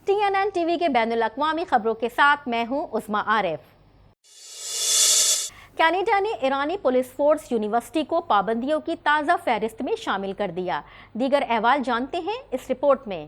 TNN TV के बैनुल-अक़वामी खबरों के साथ मैं हूं उस्मा आरिफ। कनाडा ने ईरानी पुलिस फोर्स यूनिवर्सिटी को पाबंदियों की ताज़ा फहरिस्त में शामिल कर दिया। दीगर अहवाल जानते हैं इस रिपोर्ट में।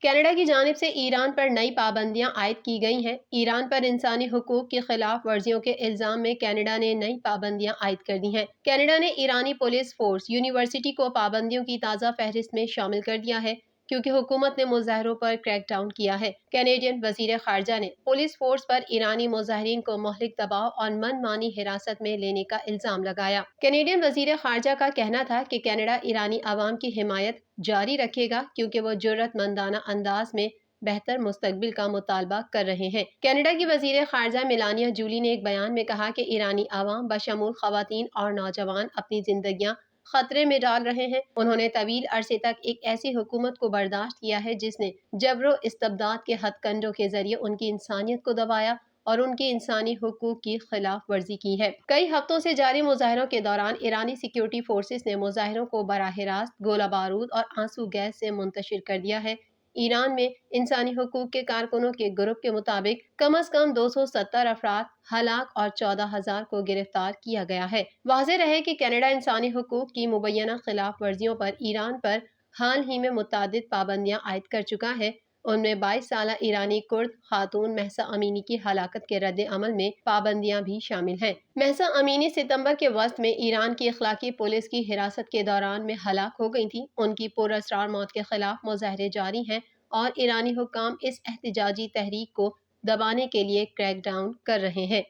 कनाडा की जानिब से ईरान पर नई पाबंदियां आयद की गई हैं। ईरान पर इंसानी हुकूक की खिलाफ वर्जियों के इल्जाम में कनाडा ने नई पाबंदियां आयद कर दी हैं। कनाडा ने ईरानी पुलिस फोर्स यूनिवर्सिटी को पाबंदियों की ताज़ा फहरिस्त में शामिल कर दिया है क्योंकि हुकूमत ने मुजाहरों पर क्रैकडाउन किया है। कैनेडियन वजीर खारजा ने पुलिस फोर्स पर ईरानी मुजाहरीन को मौलिक दबाव और मनमानी हिरासत में लेने का इल्जाम लगाया। कैनेडियन वजीर खारजा का कहना था कि कनाडा ईरानी आवाम की हिमायत जारी रखेगा क्योंकि वो जुर्रतमंदाना अंदाज में बेहतर मुस्तकबिल का मुतालबा कर रहे हैं। कनाडा की वजीर खारजा मेलानिया जूली ने एक बयान में कहा कि ईरानी आवाम बशमूल खवातीन और नौजवान अपनी जिंदगियां खतरे में डाल रहे हैं। उन्होंने तवील अरसे तक एक ऐसी हुकूमत को बर्दाश्त किया है जिसने जबरो इस्तबदाद के हथकंडों के जरिए उनकी इंसानियत को दबाया और उनकी इंसानी हुकूक की खिलाफ वर्जी की है। कई हफ्तों से जारी मुजाहरों के दौरान ईरानी सिक्योरिटी फोर्सेस ने मुजाहरों को बराह रास्त गोला बारूद और आंसू गैस से मुंतशिर कर दिया है। ईरान में इंसानी हुकूक के कारकुनों के ग्रुप के मुताबिक कम अज कम 270 अफराद हलाक और 14,000 को गिरफ्तार किया गया है। वाज़ेह रहे कि कनाडा इंसानी हुकूक की मुबैना खिलाफ वर्जियों पर ईरान पर हाल ही में मुतअद्दिद पाबंदियां आयद कर चुका है। उनमें 22 साल ईरानी कुर्द खातून महसा अमीनी की हलाकत के रद्द अमल में पाबंदियां भी शामिल हैं। महसा अमीनी सितंबर के वस्त में ईरान की इखलाकी पुलिस की हिरासत के दौरान में हलाक हो गई थी। उनकी पुरअसरार मौत के खिलाफ मुजाहरे जारी हैं और ईरानी हुक्काम इस एहतजाजी तहरीक को दबाने के लिए क्रैकडाउन कर रहे हैं।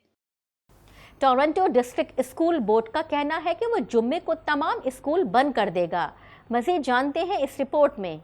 टोरंटो डिस्ट्रिक्ट स्कूल बोर्ड का कहना है कि वो जुम्मे को तमाम स्कूल बंद कर देगा। मज़ीद जानते हैं इस रिपोर्ट में।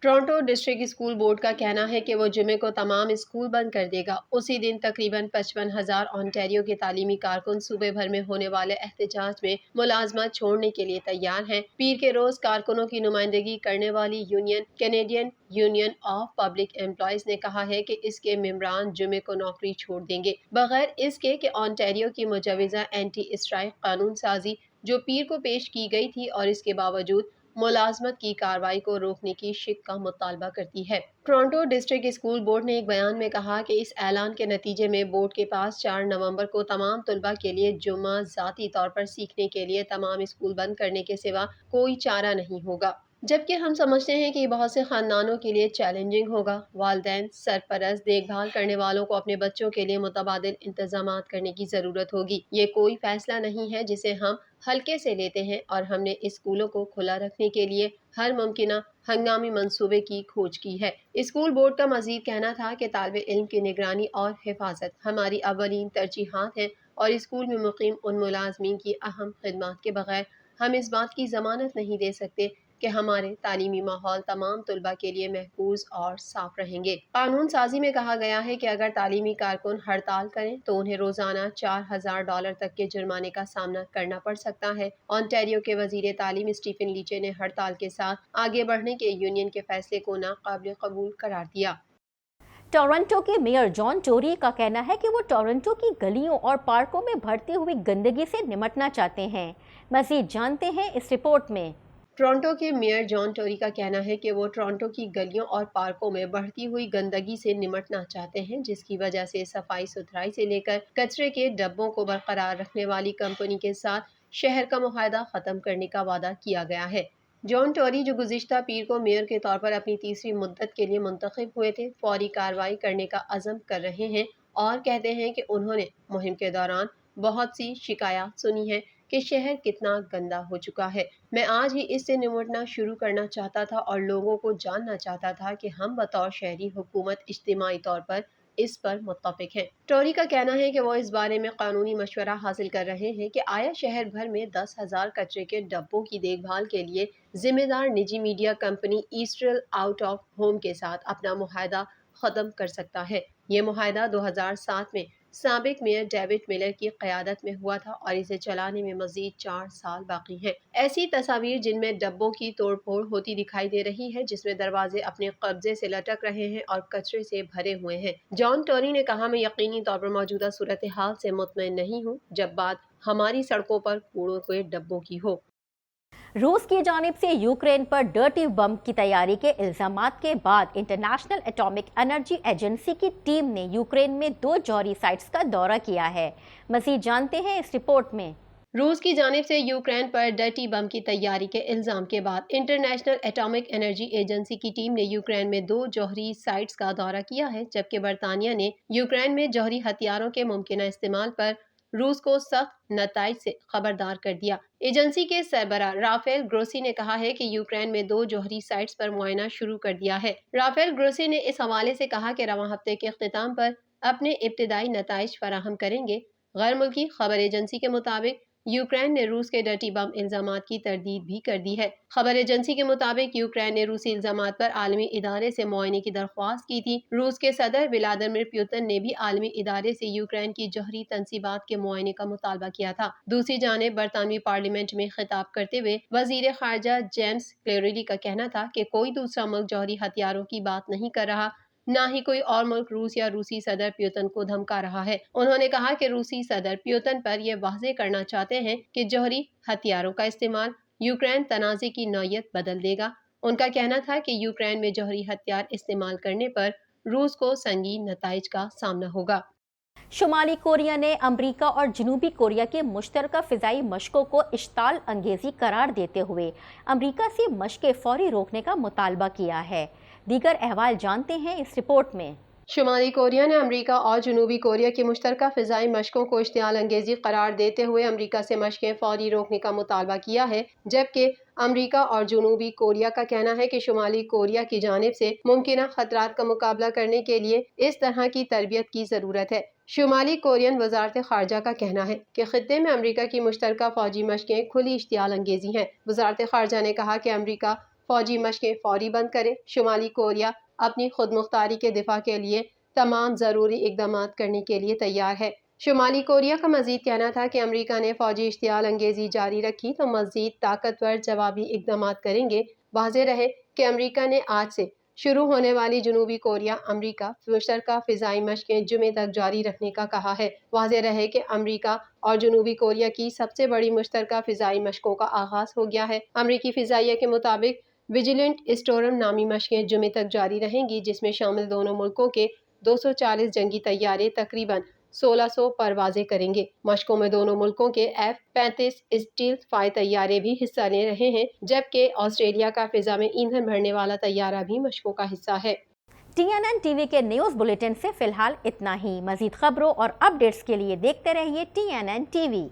टोरंटो डिस्ट्रिक्ट स्कूल बोर्ड का कहना है कि वो जुमे को तमाम स्कूल बंद कर देगा। उसी दिन तकरीबन 55,000 ओंटारियो के तालीमी कारकुन सूबे भर में होने वाले एहतजाज में मुलाजमत छोड़ने के लिए तैयार हैं। पीर के रोज कारकुनों की नुमाइंदगी करने वाली union Canadian union of public employees ने कहा है कि इसके मेंबरान जुमे को नौकरी छोड़ देंगे बगैर इसके कि ओंटारियो की मुजवजा एंटी स्ट्राइक कानून साजी जो पीर को पेश की गई थी और इसके बावजूद मुलाजमत की कार्रवाई को रोकने की शिक का मुतालबा करती है। टोरंटो डिस्ट्रिक्ट स्कूल बोर्ड ने एक बयान में कहा कि इस ऐलान के नतीजे में बोर्ड के पास 4 नवंबर को तमाम तलबा के लिए जुम्मा ज़ाती तौर पर सीखने के लिए तमाम स्कूल बंद करने के सिवा कोई चारा नहीं होगा। जबकि हम समझते हैं कि बहुत से खानदानों के लिए चैलेंजिंग होगा। वालिदैन सरपरस्त देखभाल करने वालों को अपने बच्चों के लिए मुतबादिल इंतजामात करने की ज़रूरत होगी। ये कोई फैसला नहीं है जिसे हम हल्के से लेते हैं और हमने स्कूलों को खुला रखने के लिए हर मुमकिना हंगामी मंसूबे की खोज की है। स्कूल बोर्ड का मजीद कहना था कि तालिब इल्म की निगरानी और हिफाजत हमारी अवलीन तरजीहात हैं और स्कूल में मुकीम उन मुलाजमीन की अहम खिदमात के बगैर हम इस बात की जमानत नहीं दे सकते कि हमारे तालीमी माहौल तमाम तलबा के लिए महफूज और साफ रहेंगे। कानून साजी में कहा गया है कि अगर तालीमी कारकुन हड़ताल करें तो उन्हें रोजाना $4,000 तक के जुर्माने का सामना करना पड़ सकता है। ओंटारियो के वजीर तालीम स्टीफन लीचे ने हड़ताल के साथ आगे बढ़ने के यूनियन के फैसले को नाकाबिल कबूल करार दिया। टोरंटो के मेयर जॉन टोरी का कहना है कि वो टोरंटो की गलियों और पार्कों में बढ़ती हुई गंदगी से निपटना चाहते हैं। मज़ीद जानते हैं इस रिपोर्ट में। टोरंटो के मेयर जॉन टोरी का कहना है कि वो टोरंटो की गलियों और पार्कों में बढ़ती हुई गंदगी से निपटना चाहते हैं जिसकी वजह से सफाई सुथराई से लेकर कचरे के डब्बों को बरकरार रखने वाली कंपनी के साथ शहर का मुआहदा खत्म करने का वादा किया गया है। जॉन टोरी जो गुज़िश्ता पीर को मेयर के तौर पर अपनी तीसरी मुद्दत के लिए मुंतखब हुए थे फौरी कार्रवाई करने का अज़म कर रहे हैं और कहते हैं कि उन्होंने मुहिम के दौरान बहुत सी शिकायत सुनी है कि शहर कितना गंदा हो चुका है। मैं आज ही इससे निपटना शुरू करना चाहता था और लोगों को जानना चाहता था कि हम बतौर शहरी हुकूमत इज्तिमाई तौर पर इस पर मुत्तफिक हैं। टोरी का कहना है कि वो इस बारे में कानूनी मशवरा हासिल कर रहे हैं कि आया शहर भर में 10,000 कचरे के डब्बों की देखभाल के लिए जिम्मेदार निजी मीडिया कंपनी ईस्ट्रल आउट ऑफ होम के साथ अपना मुआहदा खत्म कर सकता है। ये मुआहदा 2007 में साबिक मेयर डेविड मिलर की क़यादत में हुआ था और इसे चलाने में मजीद 4 साल बाकी हैं। ऐसी तस्वीर जिनमें डब्बों की तोड़फोड़ होती दिखाई दे रही है जिसमें दरवाजे अपने कब्जे से लटक रहे हैं और कचरे से भरे हुए हैं। जॉन टोरी ने कहा, मैं यकीनी तौर पर मौजूदा सूरत हाल से मुतमईन नहीं हूँ जब बात हमारी सड़कों पर कूड़ों के डब्बों की हो। रूस की जानिब से यूक्रेन पर डर्टी बम की तैयारी के इल्जामात के बाद इंटरनेशनल एटॉमिक एनर्जी एजेंसी की टीम ने यूक्रेन में 2 जौहरी साइट्स का दौरा किया है। मज़ीद जानते हैं इस रिपोर्ट में। रूस की जानिब से यूक्रेन पर डर्टी बम की तैयारी के इल्जाम के बाद इंटरनेशनल एटॉमिक एनर्जी एजेंसी की टीम ने यूक्रेन में 2 जौहरी साइट्स का दौरा किया है, जबकि बरतानिया ने यूक्रेन में जौहरी हथियारों के मुमकिन इस्तेमाल पर रूस को सख्त नताइज से खबरदार कर दिया। एजेंसी के सरबराह राफेल ग्रोसी ने कहा है कि यूक्रेन में 2 जौहरी साइट्स पर मुआयना शुरू कर दिया है। राफेल ग्रोसी ने इस हवाले से कहा कि रवां हफ्ते के अख्तिताम पर अपने इब्तिदाई नताइज फराहम करेंगे। गैर मुल्की खबर एजेंसी के मुताबिक यूक्रेन ने रूस के डर्टी बम इल्जामात की तरदीद भी कर दी है। खबर एजेंसी के मुताबिक यूक्रेन ने रूसी इल्जामात पर आलमी इदारे से मुआयने की दरख्वास्त की थी। रूस के सदर व्लादिमीर पुतिन ने भी आलमी इदारे से यूक्रेन की जौहरी तंसीबात के मुआयने का मुतालबा किया था। दूसरी जानिब बरतानवी पार्लियामेंट में खिताब करते हुए वजीर खारजा जेम्स क्लेरेली का कहना था कि कोई दूसरा मुल्क जौहरी हथियारों की बात नहीं कर रहा, ना ही कोई और मुल्क रूस या रूसी सदर पुतिन को धमका रहा है। उन्होंने कहा कि रूसी सदर पुतिन पर यह वाज़ेह करना चाहते हैं कि जौहरी हथियारों का इस्तेमाल यूक्रेन तनाज़े की नौयत बदल देगा। उनका कहना था कि यूक्रेन में जौहरी हथियार इस्तेमाल करने पर रूस को संगीन नताइज का सामना होगा। शुमाली कोरिया ने अमरीका और जनूबी कोरिया के मुश्तरका फ़िज़ाई मशकों को इश्ताल अंगेज़ी करार देते हुए अमरीका से मशकें फौरी रोकने का मुतालबा किया है। दीगर अहवाल जानते हैं इस रिपोर्ट में। शुमाली कोरिया ने अमरीका और जनूबी कोरिया की मुश्तरका फ़िज़ाई मशकों को इश्तियाल अंगेज़ी करार देते हुए अमरीका से मशकें फौरी रोकने का मुतालबा किया है, जबकि अमरीका और जनूबी कोरिया का कहना है कि शुमाली कोरिया की जानिब से मुमकिन खतरात का मुकाबला करने के लिए इस तरह की तरबियत की ज़रूरत है। शुमाली कोरियन वजारत खारजा का कहना है कि खित्ते में अमरीका की मुश्तरका फ़ौजी मशकें खुली इश्तियाल अंगेज़ी हैं। वजारत खारजा ने कहा कि अमरीका फ़ौजी मशकें फौरी बंद करे। शुमाली कोरिया अपनी खुद मुख्तारी के दिफा के लिए तमाम ज़रूरी इक़दामात करने के लिए तैयार है। शुमाली कोरिया का मज़ीद कहना था कि अमरीका ने फ़ौजी इश्तियाल अंगेज़ी जारी रखी तो मज़ीद ताकतवर जवाबी इक़दामात करेंगे। वाज़ेह रहे कि अमरीका ने आज से शुरू होने वाली जनूबी कोरिया अमरीका मुश्तरका फ़िज़ाई मशकें जुमे तक जारी रखने का कहा है। वाज़ेह रहे कि अमरीका और जनूबी कोरिया की सबसे बड़ी मुश्तरका फ़िज़ाई मशकों का आगाज़ हो गया है। अमरीकी फ़िज़ाइया के मुताबिक विजिलेंट स्टोरम नामी मशकें जुमे तक जारी रहेंगी, जिसमें शामिल दोनों मुल्कों के 240 जंगी तैयारे तकरीबन 1600 परवाजें करेंगे। मशकों में दोनों मुल्कों के F-35 स्टील्थ फाइटर तैयारे भी हिस्सा ले रहे हैं, जबकि ऑस्ट्रेलिया का फिजा में ईंधन भरने वाला तैयारा भी मशकों का हिस्सा है। TNN टीवी के न्यूज़ बुलेटिन से फिलहाल इतना ही। मज़ीद खबरों और अपडेट्स के लिए देखते रहिए TNN टीवी।